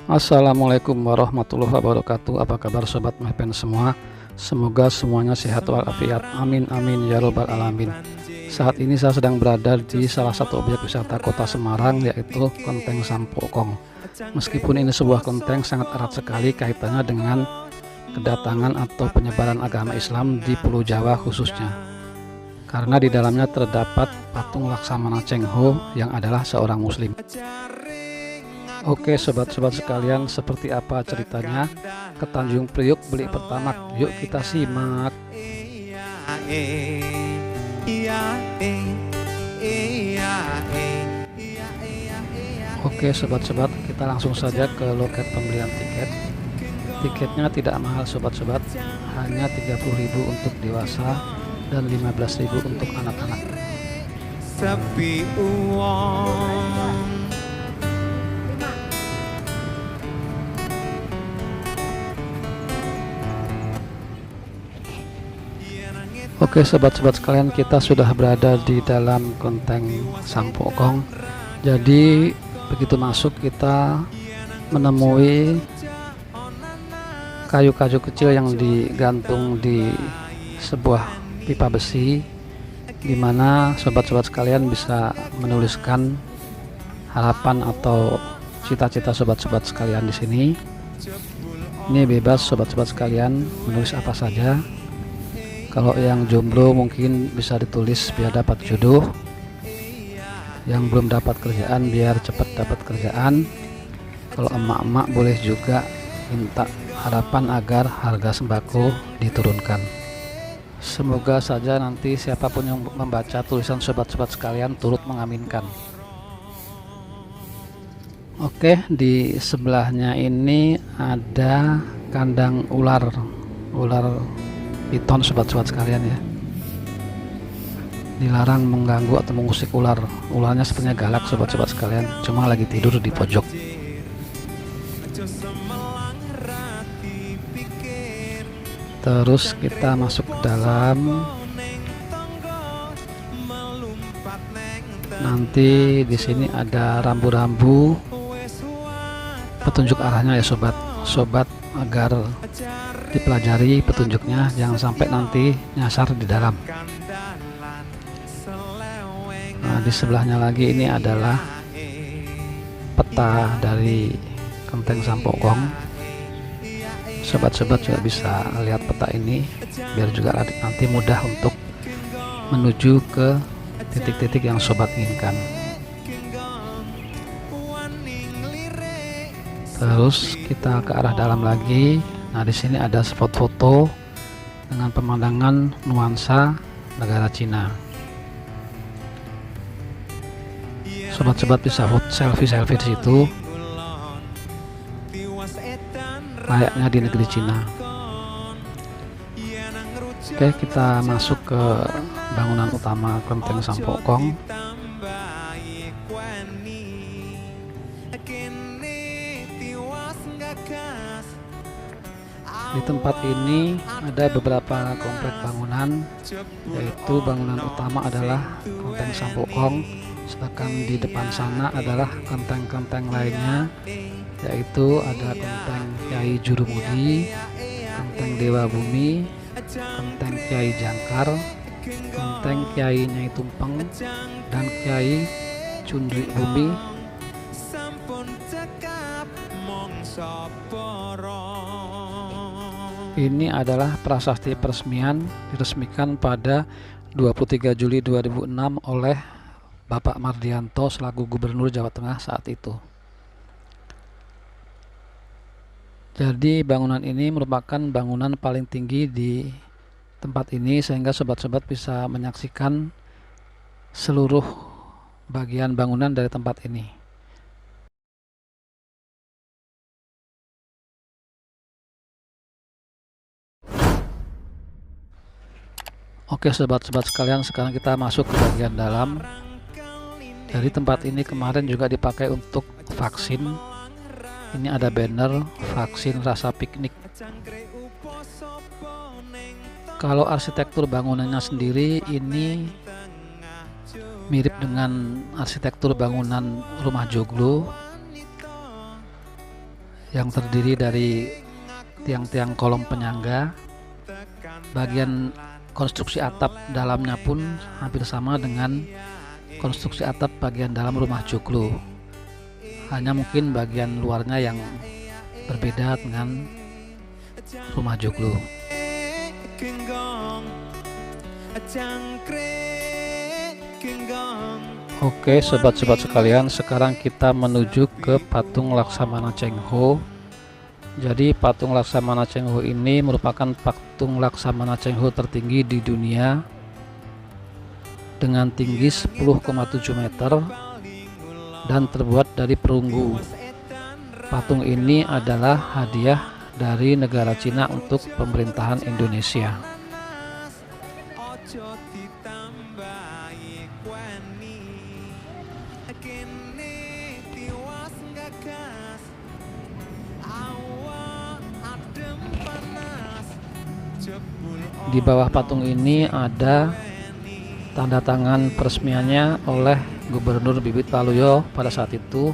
Assalamualaikum warahmatullahi wabarakatuh. Apa kabar sobat Mahpen semua? Semoga semuanya sehat walafiat. Amin amin ya robbal alamin. Saat ini saya sedang berada di salah satu objek wisata kota Semarang, yaitu Kelenteng Sampokong. Meskipun ini sebuah kelenteng, sangat erat sekali kaitannya dengan kedatangan atau penyebaran agama Islam di Pulau Jawa khususnya, karena di dalamnya terdapat patung Laksamana Cheng Ho yang adalah seorang muslim. Oke sobat-sobat sekalian, seperti apa ceritanya? Ke Tanjung Priuk beli pertamax, yuk kita simak. Oke sobat-sobat, kita langsung saja ke loket pembelian tiket. Tiketnya tidak mahal sobat-sobat, hanya 30.000 untuk dewasa dan 15.000 untuk anak-anak. Sepi uang. Oke sobat-sobat sekalian, kita sudah berada di dalam Kelenteng Sampokong. Jadi begitu masuk kita menemui kayu-kayu kecil yang digantung di sebuah pipa besi, di mana sobat-sobat sekalian bisa menuliskan harapan atau cita-cita sobat-sobat sekalian di sini. Ini bebas sobat-sobat sekalian menulis apa saja. Kalau yang jomblo mungkin bisa ditulis biar dapat jodoh, yang belum dapat kerjaan biar cepat dapat kerjaan. Kalau emak-emak boleh juga minta harapan agar harga sembako diturunkan. Semoga saja nanti siapapun yang membaca tulisan sobat-sobat sekalian turut mengaminkan. Oke, di sebelahnya ini ada kandang ular piton sobat-sobat sekalian ya. Dilarang mengganggu atau mengusik ular. Ularnya sepertinya galak sobat-sobat sekalian, cuma lagi tidur di pojok. Terus kita masuk ke dalam. Nanti di sini ada rambu-rambu petunjuk arahnya ya sobat agar dipelajari petunjuknya, jangan sampai nanti nyasar di dalam. Nah, di sebelahnya lagi ini adalah peta dari Kelenteng Sampokong. Sobat-sobat juga bisa lihat peta ini biar juga nanti mudah untuk menuju ke titik-titik yang sobat inginkan. Terus kita ke arah dalam lagi. Nah, di sini ada spot foto dengan pemandangan nuansa negara Cina. Sobat-sobat bisa selfie di situ, layaknya di negeri Cina. Oke, kita masuk ke bangunan utama Kelenteng Sampokong. Di tempat ini ada beberapa komplek bangunan, yaitu bangunan utama adalah Kelenteng Sampokong, sedangkan di depan sana adalah kelenteng-kelenteng lainnya, yaitu ada Kelenteng Kyai Jurumudi, Kelenteng Dewa Bumi, Kelenteng Kyai Jangkar, Kelenteng Kyai Nyai Tumpeng, dan Kyai Cundri Bumi. Ini adalah prasasti peresmian, diresmikan pada 23 Juli 2006 oleh Bapak Mardianto selaku Gubernur Jawa Tengah saat itu. Jadi bangunan ini merupakan bangunan paling tinggi di tempat ini, sehingga sobat-sobat bisa menyaksikan seluruh bagian bangunan dari tempat ini. Oke sobat-sobat sekalian, sekarang kita masuk ke bagian dalam. Dari tempat ini kemarin juga dipakai untuk vaksin. Ini ada banner vaksin rasa piknik. Kalau arsitektur bangunannya sendiri ini mirip dengan arsitektur bangunan rumah joglo yang terdiri dari tiang-tiang kolom penyangga. Bagian konstruksi atap dalamnya pun hampir sama dengan konstruksi atap bagian dalam rumah joglo, hanya mungkin bagian luarnya yang berbeda dengan rumah joglo. Oke sobat-sobat sekalian, sekarang kita menuju ke patung Laksamana Cheng Ho. Jadi patung Laksamana Cheng Ho ini merupakan patung Laksamana Cheng Ho tertinggi di dunia dengan tinggi 10,7 meter dan terbuat dari perunggu. Patung ini adalah hadiah dari negara Cina untuk pemerintahan Indonesia. Di bawah patung ini ada tanda tangan peresmiannya oleh Gubernur Bibit Waluyo pada saat itu,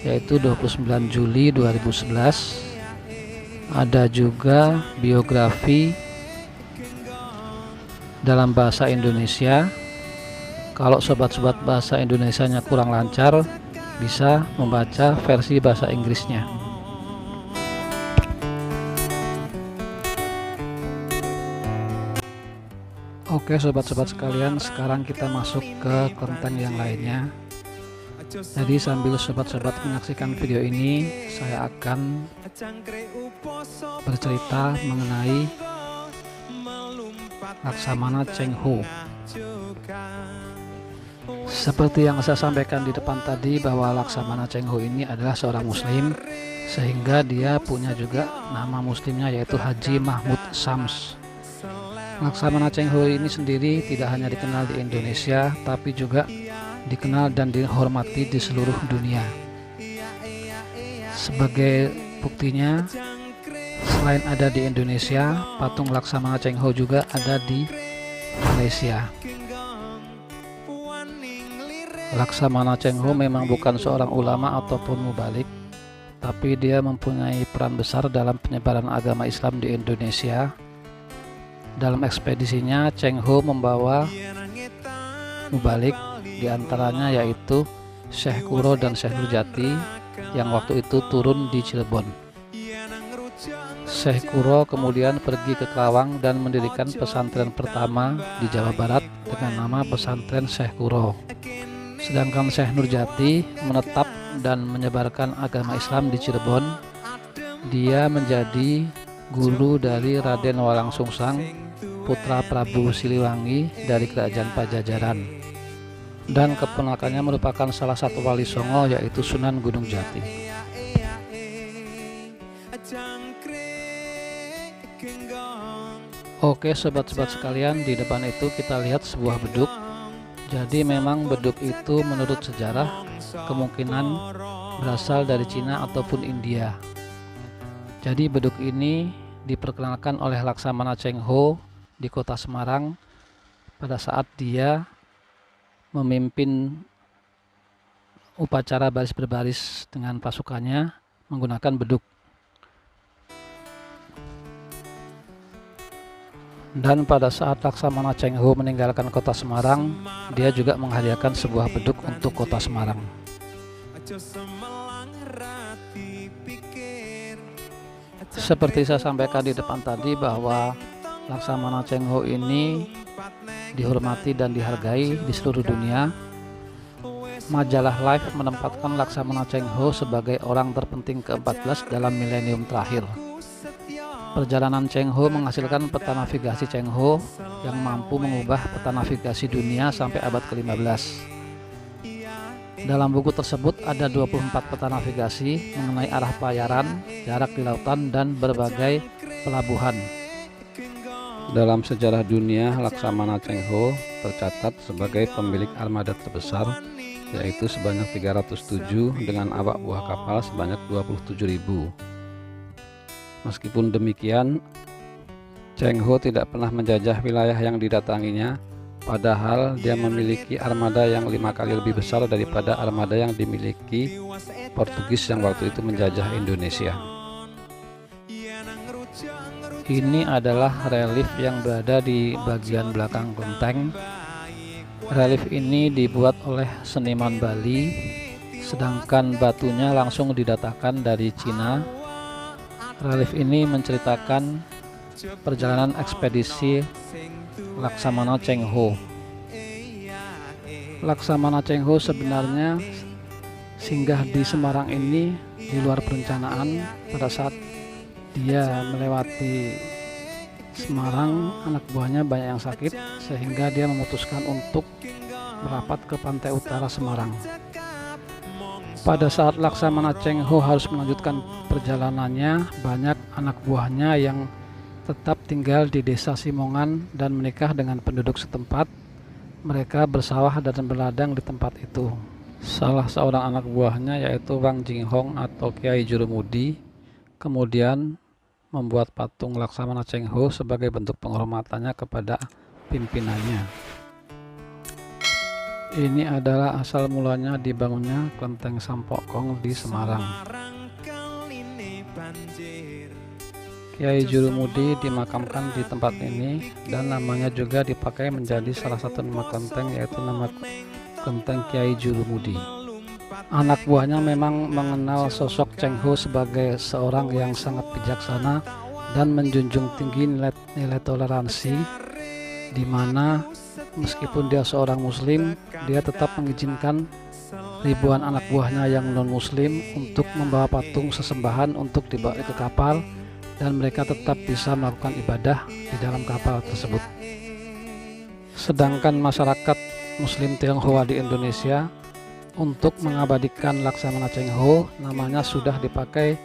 yaitu 29 Juli 2011. Ada juga biografi dalam bahasa Indonesia. Kalau sobat-sobat bahasa Indonesianya kurang lancar, bisa membaca versi bahasa Inggrisnya. Oke sobat-sobat sekalian, sekarang kita masuk ke konten yang lainnya. Jadi sambil sobat-sobat menyaksikan video ini, saya akan bercerita mengenai Laksamana Cheng Ho. Seperti yang saya sampaikan di depan tadi, bahwa Laksamana Cheng Ho ini adalah seorang muslim, sehingga dia punya juga nama muslimnya, yaitu Haji Mahmud Syams. Laksamana Cheng Ho ini sendiri tidak hanya dikenal di Indonesia, tapi juga dikenal dan dihormati di seluruh dunia. Sebagai buktinya, selain ada di Indonesia, patung Laksamana Cheng Ho juga ada di Malaysia. Laksamana Cheng Ho memang bukan seorang ulama ataupun mubalik, tapi dia mempunyai peran besar dalam penyebaran agama Islam di Indonesia. Dalam ekspedisinya, Cheng Ho membawa mubalik, diantaranya yaitu Syekh Kuro dan Syekh Nurjati yang waktu itu turun di Cirebon. Syekh Kuro kemudian pergi ke Kerawang dan mendirikan pesantren pertama di Jawa Barat dengan nama Pesantren Syekh Kuro. Sedangkan Syekh Nurjati menetap dan menyebarkan agama Islam di Cirebon. Dia menjadi guru dari Raden Walang Sungsang, putra Prabu Siliwangi dari Kerajaan Pajajaran, dan keponakannya merupakan salah satu wali Songo, yaitu Sunan Gunung Jati. Oke sobat-sobat sekalian, di depan itu kita lihat sebuah beduk. Jadi memang beduk itu menurut sejarah kemungkinan berasal dari Cina ataupun India. Jadi beduk ini diperkenalkan oleh Laksamana Cheng Ho di kota Semarang pada saat dia memimpin upacara baris berbaris dengan pasukannya menggunakan beduk. Dan pada saat Laksamana Cheng Ho meninggalkan kota Semarang, dia juga menghadiahkan sebuah beduk untuk kota Semarang. Seperti saya sampaikan di depan tadi, bahwa Laksamana Cheng Ho ini dihormati dan dihargai di seluruh dunia. Majalah Life menempatkan Laksamana Cheng Ho sebagai orang terpenting ke-14 dalam milenium terakhir. Perjalanan Cheng Ho menghasilkan peta navigasi Cheng Ho yang mampu mengubah peta navigasi dunia sampai abad ke-15. Dalam buku tersebut ada 24 peta navigasi mengenai arah pelayaran, jarak di lautan, dan berbagai pelabuhan. Dalam sejarah dunia, Laksamana Cheng Ho tercatat sebagai pemilik armada terbesar, yaitu sebanyak 307 dengan awak buah kapal sebanyak 27.000. Meskipun demikian, Cheng Ho tidak pernah menjajah wilayah yang didatanginya, padahal dia memiliki armada yang 5 kali lebih besar daripada armada yang dimiliki Portugis yang waktu itu menjajah Indonesia. Ini adalah relief yang berada di bagian belakang kelenteng. Relief ini dibuat oleh seniman Bali, sedangkan batunya langsung didatangkan dari Cina. Relief ini menceritakan perjalanan ekspedisi Laksamana Cheng Ho. Laksamana Cheng Ho sebenarnya singgah di Semarang ini di luar perencanaan. Pada saat dia melewati Semarang, anak buahnya banyak yang sakit sehingga dia memutuskan untuk merapat ke pantai utara Semarang. Pada saat Laksamana Cheng Ho harus melanjutkan perjalanannya, banyak anak buahnya yang tetap tinggal di desa Simongan dan menikah dengan penduduk setempat. Mereka bersawah dan berladang di tempat itu. Salah seorang anak buahnya yaitu Wang Jinghong atau Kiai Jurumudi kemudian membuat patung Laksamana Cheng Ho sebagai bentuk penghormatannya kepada pimpinannya. Ini adalah asal mulanya dibangunnya kelenteng Sampokong di Semarang. Kiai Jurumudi dimakamkan di tempat ini dan namanya juga dipakai menjadi salah satu nama kelenteng, yaitu nama kelenteng Kiai Jurumudi. Anak buahnya memang mengenal sosok Cheng Ho sebagai seorang yang sangat bijaksana dan menjunjung tinggi nilai toleransi, di mana meskipun dia seorang muslim, dia tetap mengizinkan ribuan anak buahnya yang non-muslim untuk membawa patung sesembahan untuk dibawa ke kapal, dan mereka tetap bisa melakukan ibadah di dalam kapal tersebut. Sedangkan masyarakat muslim Tionghoa di Indonesia, untuk mengabadikan Laksamana Cheng Ho, namanya sudah dipakai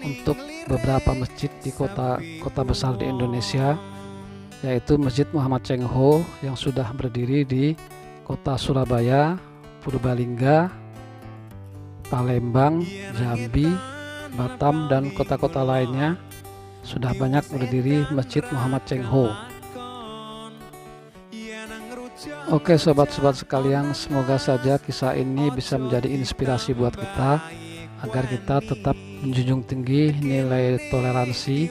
untuk beberapa masjid di kota besar di Indonesia, yaitu Masjid Muhammad Cheng Ho yang sudah berdiri di kota Surabaya, Purbalingga, Palembang, Jambi, Batam, dan kota-kota lainnya. Sudah banyak berdiri Masjid Muhammad Cheng Ho. Oke sobat-sobat sekalian, semoga saja kisah ini bisa menjadi inspirasi buat kita agar kita tetap menjunjung tinggi nilai toleransi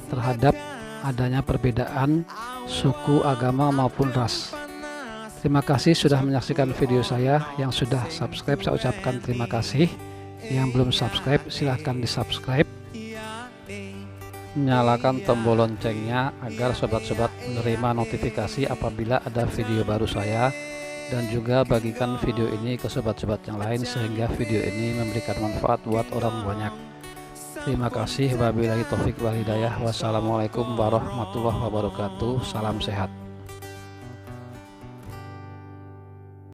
terhadap adanya perbedaan suku, agama maupun ras. Terima kasih sudah menyaksikan video saya. Yang sudah subscribe saya ucapkan terima kasih. Yang belum subscribe silahkan di subscribe. Nyalakan tombol loncengnya agar sobat-sobat menerima notifikasi apabila ada video baru saya, dan juga bagikan video ini ke sobat-sobat yang lain sehingga video ini memberikan manfaat buat orang banyak. Terima kasih. Wabillahi taufik wal hidayah. Wassalamualaikum warahmatullahi wabarakatuh. Salam sehat.